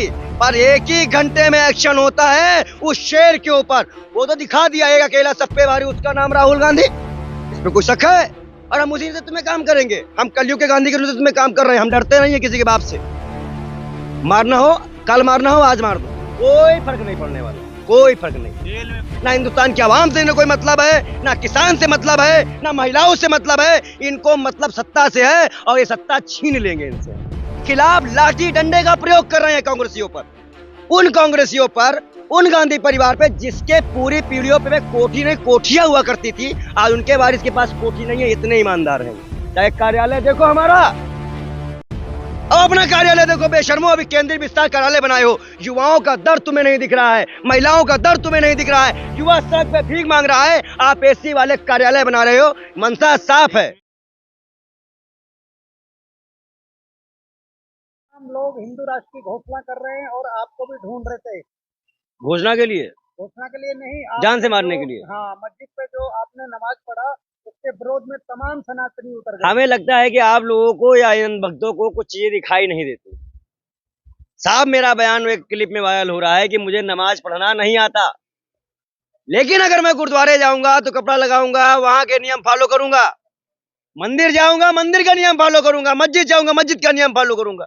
गांधी, पर एक ही घंटे में एक्शन होता है उस शेर के ऊपर। वो तो दिखा दिया एक अकेला सप्पे भारी, उसका नाम राहुल गांधी। इसमें कोई शक है? और हम उसी नेतृत्व में काम करेंगे। हम कलयुग के गांधी के नेतृत्व में काम कर रहे हैं। हम डरते नहीं है किसी के बाप से। मारना हो कल, मारना हो आज मार दो, कोई फर्क नहीं पड़ने वाला, कोई फर्क नहीं। ना हिंदुस्तान की आवाम से कोई मतलब है, ना किसान से मतलब है, ना महिलाओं से मतलब है। इनको मतलब सत्ता से है और ये सत्ता छीन लेंगे इनसे। खिलाफ लाठी डंडे का प्रयोग कर रहे हैं कांग्रेसियों पर, उन कांग्रेसियों पर, उन गांधी परिवार पे जिसके पूरी पीढ़ियों पे कोठी नहीं कोठियां हुआ करती थी। आज उनके वारिस के पास कोठी नहीं है, इतने ईमानदार हैं। चाहे कार्यालय देखो हमारा, अब अपना कार्यालय देखो बेशर्मो, अभी केंद्रीय विस्तार कार्यालय बनाए हो। युवाओं का दर्द तुम्हें नहीं दिख रहा है, महिलाओं का दर्द तुम्हें नहीं दिख रहा है। युवा सड़क पे भीख मांग रहा है, आप एसी वाले कार्यालय बना रहे हो। मंशा साफ है। हम लोग हिंदू राष्ट्र की घोषणा कर रहे हैं और आपको भी ढूंढ रहे थे। घोषणा के लिए? घोषणा के लिए नहीं, जान से मारने के लिए। हाँ, मस्जिद पे जो आपने नमाज पढ़ा उसके विरोध में तमाम सनातनी उतर गए। हमें लगता है कि आप लोगों को या इन भक्तों को कुछ चीजें दिखाई नहीं देती। साहब, मेरा बयान एक क्लिप में वायरल हो रहा है कि मुझे नमाज पढ़ना नहीं आता, लेकिन अगर मैं गुरुद्वारे जाऊंगा तो कपड़ा लगाऊंगा, वहां के नियम फॉलो करूंगा। मंदिर जाऊंगा, मंदिर का नियम फॉलो करूंगा। मस्जिद जाऊंगा, मस्जिद का नियम फॉलो करूंगा।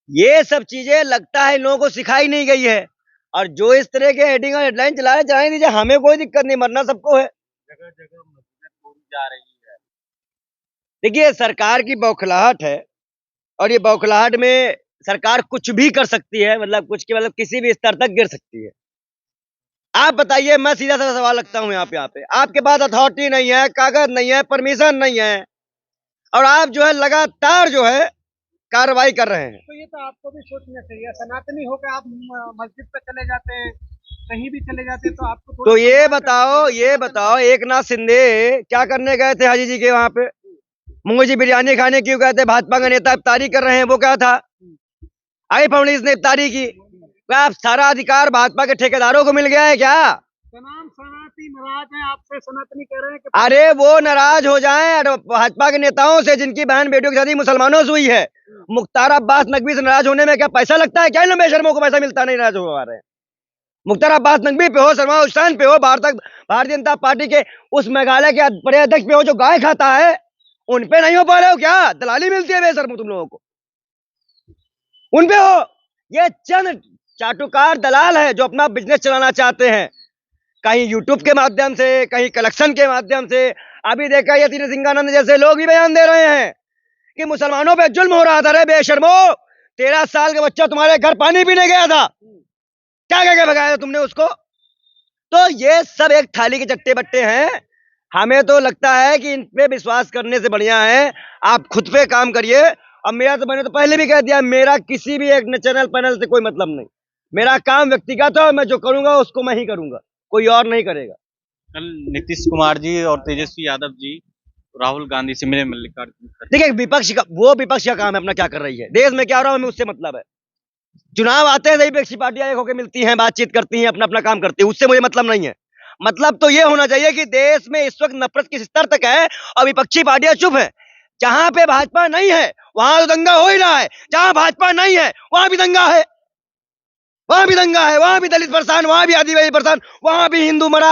ये सब चीजें लगता है इन लोगों को सिखाई नहीं गई है। और जो इस तरह के हेडिंग और हेडलाइन चलाए जाने दीजिए, हमें कोई दिक्कत नहीं, मरना सबको है। जगह जगह मस्जिद तोड़ी जा रही है। देखिए, सरकार की बौखलाहट है और ये बौखलाहट में सरकार कुछ भी कर सकती है, मतलब कुछ के मतलब किसी भी स्तर तक गिर सकती है। आप बताइए, मैं सीधा सा सवाल रखता हूं यहाँ पे आपके पास अथॉरिटी नहीं है, कागज नहीं है, परमिशन नहीं है, और आप जो है लगातार जो है कार्रवाई कर रहे हैं। तो ये तो आपको भी सोचना चाहिए। सनातनी होकर आप मस्जिद पे चले जाते हैं, कहीं भी चले जाते हैं, तो आपको थोड़ा तो ये सम्मान बताओ एक नाथ शिंदे क्या करने गए थे हाजी जी के वहां पे? मुंगू जी बिरयानी खाने क्यों गए थे? भाजपा का नेता इफ्तारी कर रहे हैं, वो क्या था? आई फडणवीस ने इफ्तारी की। क्या आप सारा अधिकार भाजपा के ठेकेदारों को मिल गया है क्या? तमाम सनातनी नाराज हैं आपसे। सनातनी कह रहे हैं कि अरे वो नाराज हो जाएं भाजपा के नेताओं से जिनकी बहन बेटियों की शादी मुसलमानों से हुई है। मुख्तार अब्बास नकवी से नाराज होने में क्या पैसा लगता है क्या? इन बेशर्मों को पैसा मिलता नहीं, नाराज हो रहे हैं। मुख्तार अब्बास नकवी पे हो, सलमान हुसैन पे हो, भारतीय जनता पार्टी के उस मेघालय के बड़े अध्यक्ष पे हो जो गाय खाता है, उन पे नहीं हो पा रहे हो क्या? दलाली मिलती है बेशर्मो तुम लोगों को, उन पे हो। ये चंद चाटुकार दलाल है जो अपना बिजनेस चलाना चाहते हैं, कहीं यूट्यूब के माध्यम से, कहीं कलेक्शन के माध्यम से। अभी देखा ये तीन सिंहानंद जैसे लोग भी बयान दे रहे हैं कि मुसलमानों पे जुल्म हो रहा था। रे बेशर्मो, 13 साल का बच्चा तुम्हारे घर पानी पीने गया था, क्या कह के भगाया तुमने उसको? तो ये सब एक थाली के चट्टे बट्टे हैं। हमें तो लगता है कि इन पे विश्वास करने से बढ़िया है आप खुद पे काम करिए। अब मेरा तो, मैंने तो पहले भी कह दिया, मेरा किसी भी एक चैनल पैनल से कोई मतलब नहीं। मेरा काम व्यक्तिगत है, मैं जो करूंगा उसको मैं ही करूंगा, कोई और नहीं करेगा। कल नीतीश कुमार जी और तेजस्वी यादव जी राहुल गांधी से मिले मल्लिकार्जुन खड़गे। देखिए, विपक्ष का काम है, अपना क्या कर रही है, देश में क्या हो रहा है हमें उससे मतलब है। चुनाव आते हैं, विपक्षी पार्टियां एक होकर मिलती हैं, बातचीत करती हैं, अपना अपना काम करती हैं, उससे मुझे मतलब नहीं है। मतलब तो ये होना चाहिए कि देश में इस वक्त नफरत किस स्तर तक है और विपक्षी पार्टियां चुप है। जहां पे भाजपा नहीं है वहां तो दंगा हो ही रहा है, जहां भाजपा नहीं है वहां भी दंगा है, वहां भी दंगा है, वहां भी दलित परेशान, वहां भी आदिवासी परेशान, वहां भी हिंदू मरा।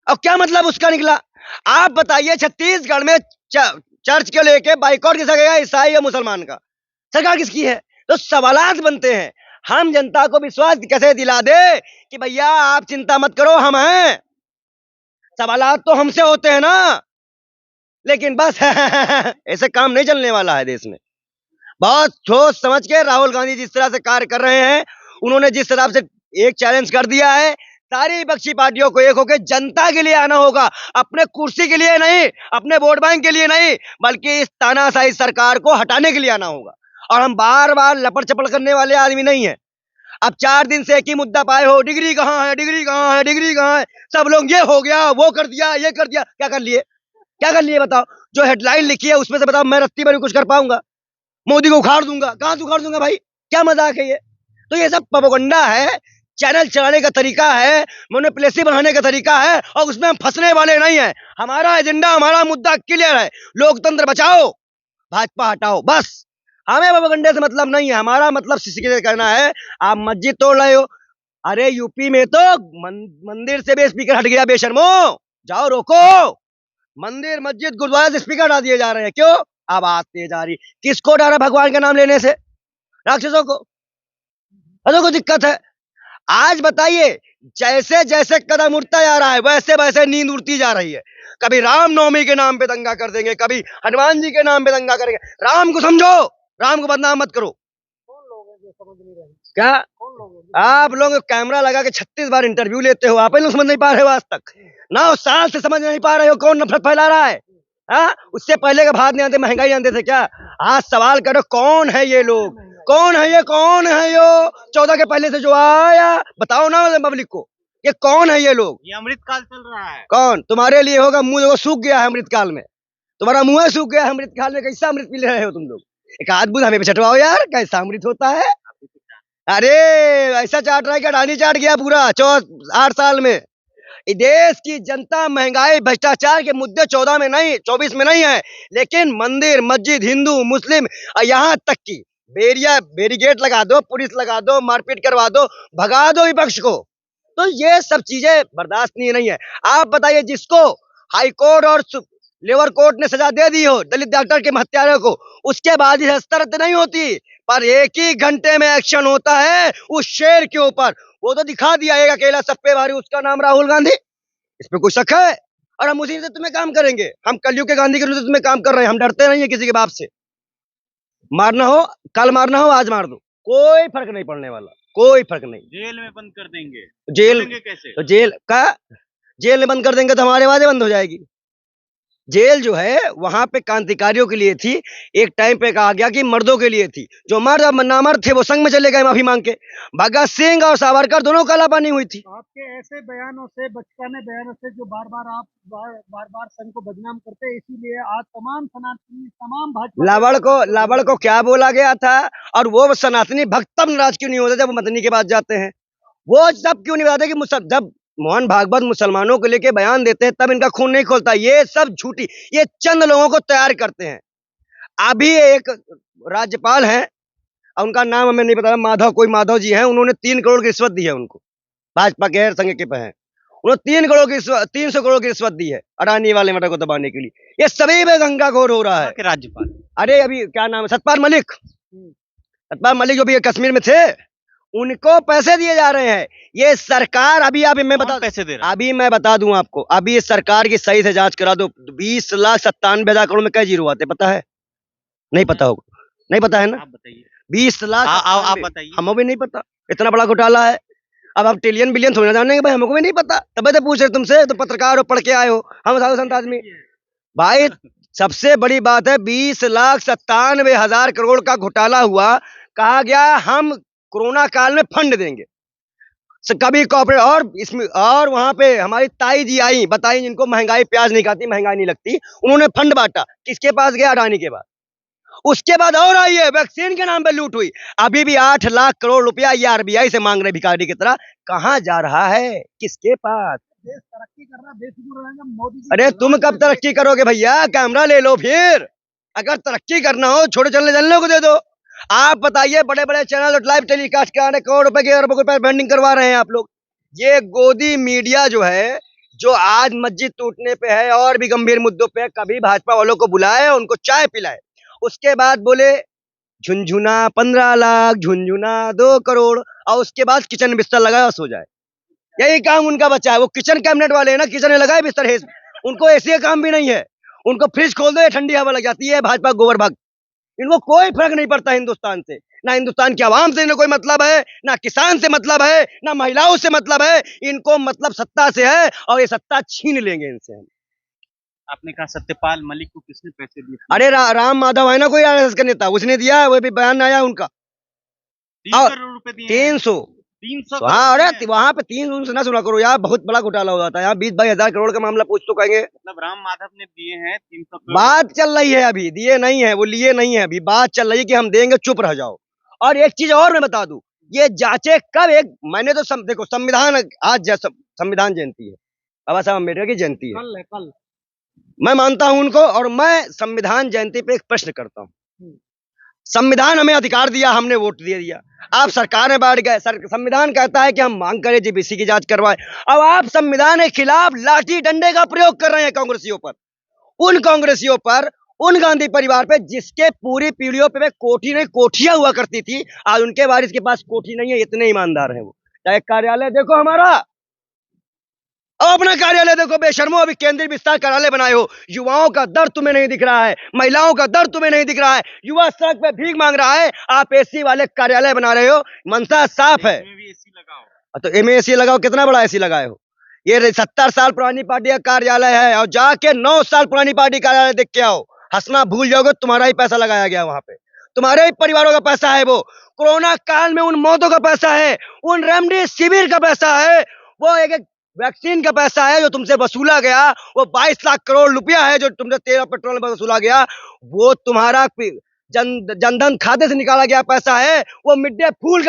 अब क्या मतलब उसका निकला? आप बताइए, छत्तीसगढ़ में चर्च के लेके बाइकआउट किसका गया, ईसाई या मुसलमान का? सरकार किसकी है? तो सवालात बनते हैं। हम जनता को विश्वास कैसे दिला दे कि भैया आप चिंता मत करो, हम हैं। सवालात तो हमसे होते हैं ना, लेकिन बस ऐसे काम नहीं चलने वाला है देश में। बहुत सोच समझ के राहुल गांधी जिस तरह से कार्य कर रहे हैं, उन्होंने जिस तरह से एक चैलेंज कर दिया है, सारी विपक्षी पार्टियों को एक होकर जनता के लिए आना होगा, अपने कुर्सी के लिए नहीं, अपने वोट बैंक के लिए नहीं, बल्कि इस तानाशाही सरकार को हटाने के लिए आना होगा। और हम बार बार लपड़ चपड़ करने वाले आदमी नहीं है। अब 4 दिन से एक ही मुद्दा पाए हो, डिग्री कहाँ है, डिग्री कहाँ है, डिग्री कहाँ है। सब लोग ये हो गया, वो कर दिया, ये कर दिया। क्या कर लिए, क्या कर लिए बताओ? जो हेडलाइन लिखी है उसमें से बताओ, मैं रत्ती भर कुछ कर पाऊंगा? मोदी को उखाड़ दूंगा, कहां से उखाड़ दूंगा भाई? क्या मजाक है ये? तो ये सब प्रोपेगेंडा है, चैनल चलाने का तरीका है, मोनोपोलिसी बनाने का तरीका है, और उसमें हम फंसने वाले नहीं है। हमारा एजेंडा, हमारा मुद्दा क्लियर है, लोकतंत्र बचाओ, भाजपा हटाओ, बस। हमें प्रोपेगेंडे से मतलब नहीं है, हमारा मतलब किसी कहना है आप मस्जिद तोड़ रहे हो। अरे यूपी में तो मंदिर से भी स्पीकर हट गया बेशर्मो, जाओ रोको। मंदिर मस्जिद गुरुद्वारा से स्पीकर हटा दिए जा रहे हैं, क्यों? आवाज तेज आ रही, किसको डर है भगवान का नाम लेने से? राक्षसों को, अरे को दिक्कत है। आज बताइए, जैसे जैसे कदम उठता जा रहा है वैसे वैसे नींद उड़ती जा रही है। कभी रामनवमी के नाम पे दंगा कर देंगे, कभी हनुमान जी के नाम पे दंगा करेंगे। राम को समझो, राम को बदनाम मत करो। कौन लोग हैं जो समझ नहीं रहे? क्या कौन लोग हैं जो आप लोग कैमरा लगा के 36 बार इंटरव्यू लेते हो, आप ही लोग समझ नहीं पा रहे हो? आज तक 9 साल से समझ नहीं पा रहे हो कौन नफरत फैला रहा है? हाँ, उससे पहले का भात नहीं आते, महंगाई जानते थे क्या? आज सवाल करो कौन है ये लोग, कौन है ये, कौन है यो 14 के पहले से जो आया? बताओ ना पब्लिक को, ये कौन है ये लोग? ये अमृतकाल चल रहा है। कौन? तुम्हारे लिए होगा, मुंह देखो सूख गया है अमृतकाल में, तुम्हारा मुंह सूख गया है अमृतकाल में। कैसा अमृत पी रहे हो तुम लोग? एक आध बूंद हमें भी चटवाओ यार, कैसा अमृत होता है? अरे ऐसा चाट रहा है कि अडानी चाट गया पूरा 8 साल में। इस देश की जनता महंगाई भ्रष्टाचार के मुद्दे 14 में नहीं, 24 में नहीं है, लेकिन मंदिर मस्जिद हिंदू मुस्लिम और यहाँ तक की बैरिकेड लगा दो, पुलिस लगा दो, मारपीट करवा दो, भगा दो विपक्ष को। तो ये सब चीजें बर्दाश्त नहीं है। आप बताइए, जिसको हाई कोर्ट और लेबर कोर्ट ने सजा दे दी हो, दलित डॉक्टर के हत्यारों को, उसके बाद ही हस्तक्षेप नहीं होती, पर एक ही घंटे में एक्शन होता है उस शेर के ऊपर। वो तो दिखा दिया एक अकेला सब पे भारी, उसका नाम राहुल गांधी। इस पे कोई शक है? और हम उसी से तुम्हें काम करेंगे, हम कलयुग के गांधी के रूप में तुम्हें काम कर रहे हैं। हम डरते नहीं है किसी के बाप से। मारना हो कल, मारना हो आज मार दो, कोई फर्क नहीं पड़ने वाला, कोई फर्क नहीं। जेल में बंद कर देंगे, जेल बोलेंगे कैसे? तो जेल में बंद कर देंगे तो हमारे आवाजें बंद हो जाएगी। जेल जो है वहां पे क्रांतिकारियों के लिए थी, एक टाइम पे कहा गया कि मर्दों के लिए थी। जो मर्द अब नामर्द थे वो संग में चले गए माफी मांग के। भगत सिंह और सावरकर दोनों कालापानी हुई थी। आपके ऐसे बयानों से, बचकाने बयानों से जो बार बार संघ को बदनाम करते हैं, इसीलिए आज तमाम सनातनी, तमाम भाजपा लावड़ को क्या बोला गया था? और वो सनातनी भक्त तब नाराज क्यों नहीं होते जब वो मदनी के पास जाते हैं? वो सब क्यों नहीं बताते कि जब मोहन भागवत मुसलमानों को लेके बयान देते हैं तब इनका खून नहीं खोलता? ये सब झूठी, ये चंद लोगों को तैयार करते हैं। अभी एक राज्यपाल हैं, उनका नाम हमें नहीं पता, माधव कोई माधव जी हैं, उन्होंने 3 करोड़ की रिश्वत दी है उनको, भाजपा के संघ के पे हैं। उन्होंने 300 करोड़ की रिश्वत दी है अडानी वाले मटर को दबाने के लिए। ये सभी में गंगा घोर हो रहा है। के राज्यपाल, अरे अभी क्या नाम है, सतपाल मलिक जो भी कश्मीर में थे, उनको पैसे दिए जा रहे हैं। ये सरकार अभी मैं बता पैसे दे रहा है? अभी मैं बता दूं आपको, अभी इस सरकार की सही से जांच करा दो। 20,97,000 करोड़ में क्या जीरो आते पता है? नहीं पता होगा, नहीं पता है ना? आप बताइए। 20 लाख आप बताइए। हमें भी नहीं पता, इतना बड़ा घोटाला है। अब हम ट्रिलियन बिलियन थोड़ी ना जानेंगे भाई, हमको भी नहीं पता, तब तो पूछ रहे तुमसे, तो पत्रकार हो, पढ़ के आए हो, हम साधु संत आदमी भाई। सबसे बड़ी बात है 20,97,000 करोड़ का घोटाला हुआ। कहा गया हम कोरोना काल में फंड देंगे, कभी कॉर्पोरेट, और इसमें और वहां पे हमारी ताई जी आई, बताई जिनको महंगाई प्याज नहीं खाती, महंगाई नहीं लगती, उन्होंने फंड बांटा। किसके पास गया? अडानी के पास। उसके बाद और आई है, वैक्सीन के नाम पे लूट हुई। अभी भी 8 लाख करोड़ रुपया ये आरबीआई से मांग रहे भिखारी की तरह। कहाँ जा रहा है, किसके पास? देश तरक्की कर रहा है, बेफिक्र रहेगा मोदी जी। अरे तुम कब तरक्की करोगे भैया? कैमरा ले लो फिर। अगर तरक्की करना हो छोटे चलने को दे दो। आप बताइए, बड़े बड़े चैनल लाइव टेलीकास्ट कराने करोड़ रुपए के, अरबों रुपए ब्रांडिंग करवा रहे हैं आप लोग। ये गोदी मीडिया जो है, जो आज मस्जिद टूटने पे है और भी गंभीर मुद्दों पे, कभी भाजपा वालों को बुलाए, उनको चाय पिलाए, उसके बाद बोले झुनझुना 15 लाख, झुनझुना 2 करोड़, और उसके बाद किचन बिस्तर लगाए और सो जाए। यही काम उनका बचा है। वो किचन कैबिनेट वाले हैं ना, किचन में लगाए बिस्तर है, उनको ऐसे का काम भी नहीं है। उनको फ्रिज खोल दो, ठंडी हवा लग जाती है। भाजपा गोबर भाग, इनको कोई फर्क नहीं पड़ता हिंदुस्तान से, ना हिंदुस्तान की आवाम से इन्हें कोई मतलब है, ना किसान से मतलब है, ना महिलाओं से मतलब है। इनको मतलब सत्ता से है, और ये सत्ता छीन लेंगे इनसे हम। आपने कहा सत्यपाल मलिक को किसने पैसे दिए? अरे राम माधव है ना कोई आरएसएस का नेता, उसने दिया है, वो भी बयान आया उनका। 3 करोड़ रुपए दिए? 300। 300। हाँ, अरे वहां पे 300 से ना सुना करो यार, बहुत बड़ा घोटाला हो जाता है। यहाँ 20-22 हजार करोड़ का मामला पूछ तो कहेंगे। मतलब राम माधव ने दिए हैं 300 करोड़? बात चल रही है, अभी दिए नहीं है, वो लिए नहीं है, अभी बात चल रही है कि हम देंगे, चुप रह जाओ। और एक चीज और मैं बता दूं, ये जांचे कब, मैंने तो देखो संविधान, आज संविधान जयंती है, बाबा साहब अम्बेडकर की जयंती है, कल है, कल। मैं मानता हूं उनको, और मैं संविधान जयंती पे एक प्रश्न करता हूं। संविधान हमें अधिकार दिया, हमने वोट दे दिया। आप सरकार में बैठ गए, संविधान कहता है कि हम मांग करें जेपीसी की जांच करवाएं। अब आप संविधान के खिलाफ लाठी डंडे का प्रयोग कर रहे हैं कांग्रेसियों पर, उन कांग्रेसियों पर, उन गांधी परिवार पे जिसके पूरी पीढ़ियों पे कोठी नहीं कोठियां हुआ करती थी। आज उनके वारिस के पास कोठी नहीं है, इतने ईमानदार हैं वो। चाहे कार्यालय देखो हमारा, अब अपना कार्यालय देखो बेशर्मो, अभी केंद्रीय विस्तार कार्यालय बनाए हो। युवाओं का दर्द तुम्हें नहीं दिख रहा है, महिलाओं का दर्द तुम्हें नहीं दिख रहा है, युवा सड़क पे भीख मांग रहा है, आप एसी वाले कार्यालय बना रहे हो। मनसा साफ है। इसमें भी एसी लगाओ। तो एम एसी लगाओ, कितना बड़ा एसी लगाए हो? ये 70 साल पुरानी पार्टी का कार्यालय है, और जाके 9 साल पुरानी पार्टी कार्यालय देख के आओ, हंसना भूल जाओगे। तुम्हारा ही पैसा लगाया गया वहां पे, तुम्हारे ही परिवारों का पैसा है वो। कोरोना काल में उन मौतों का पैसा है, उन रेमडेसिविर का पैसा है, वो एक वैक्सीन का पैसा है जो तुमसे वसूला गया, वो 22 लाख करोड़ रुपया है जो तुमसे 13 पेट्रोल में वसूला गया, वो तुम्हारा जनधन खाते से निकाला गया पैसा है, वो मिड डे फूड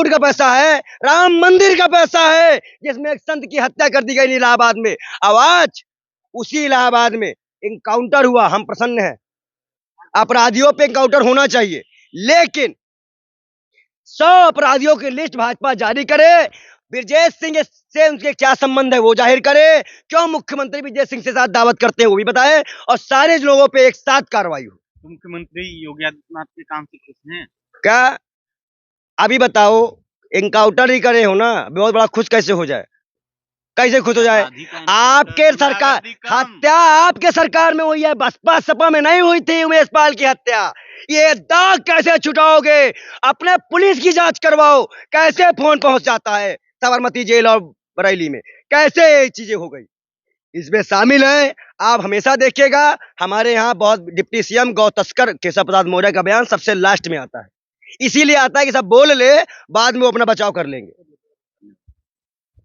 का पैसा है, राम मंदिर का पैसा है, जिसमें एक संत की हत्या कर दी गई इलाहाबाद में। अब आज उसी इलाहाबाद में इनकाउंटर हुआ, हम प्रसन्न हैं, अपराधियों पे इनकाउंटर होना चाहिए, लेकिन 100 अपराधियों की लिस्ट भाजपा जारी करे। ब्रजेश सिंह से उनके क्या संबंध है वो जाहिर करे, क्यों मुख्यमंत्री ब्रजेश सिंह से साथ दावत करते हैं वो भी बताए, और सारे लोगों पे एक साथ कार्रवाई हो। तो मुख्यमंत्री योगी आदित्यनाथ के काम से खुश हैं? क्या अभी बताओ, इनकाउंटर ही करे हो ना, बहुत बड़ा खुश कैसे हो जाए, कैसे खुश हो जाए? आपके सरकार हत्या आपके सरकार में हुई है, बसपा सपा में नहीं हुई थी उमेश पाल की हत्या। ये दाग कैसे छुटाओगे? अपने पुलिस की जांच करवाओ, कैसे फोन पहुंच जाता है साबरमती जेल और बरेली में, कैसे ये चीजें हो गई, इसमें शामिल है। आप हमेशा देखिएगा हमारे यहाँ बहुत डिप्टी सीएम गौ तस्कर केशव प्रसाद मौर्य का बयान सबसे लास्ट में आता है, इसीलिए आता है कि सब बोल ले, बाद में वो अपना बचाव कर लेंगे।